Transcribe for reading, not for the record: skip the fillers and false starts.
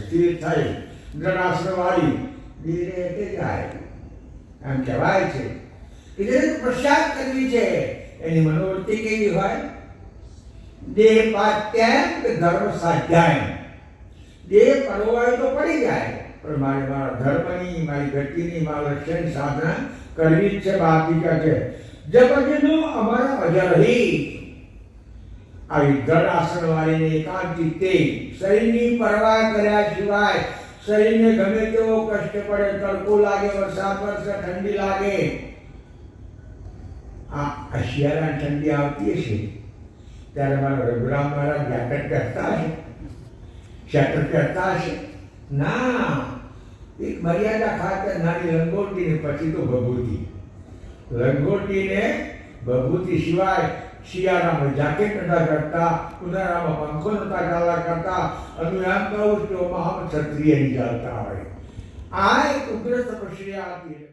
સ્થિર થઈ દ્રઢાશ્રવાળી ધીરે તે જાય. એમ કહેવાય છે કે જે પ્રસાદ કરવી છે એની મનોવૃત્તિ કેવી હોય? દેહ પાત્યામ કે ધર્મ સાધ્યાય. દેહ પડવો હોય તો પડી જાય, પણ મારે મારા ધર્મની, મારી ગતિની, મારા લક્ષ્યની સાધના કરવી જ છે. બાકી કે છે જપજનું અમારા અજરહી આવી દ્રઢ આસનવાળીને એકાંતિતે શરીરની પરવા કર્યા સિવાય, શરીરને ગમે તેવો કષ્ટ પડે, તડકો લાગે, વરસાદ વરસે, ઠંડી લાગે, આ શિયાળાની ઠંડી આવતી હશે ત્યારે મારા રઘુરામ મહારાજ જેકેટ પહેરતા હશે, સ્વેટર પહેરતા હશે? ના, એક મર્યાદા ખાતર નાની લંગોટી ને પછી તો ભભૂતિ. લંગોટી ને ભભૂતિ સિવાય શિયાળામાં જેકેટ નતા કરતા, ઉનાળામાં પંખો નતા ચાલવા કરતા, અને એમ કહું તો મહા ક્ષત્રિય ચાલતા હોય. આ એક ઉગ્ર તપસ્યા હતી.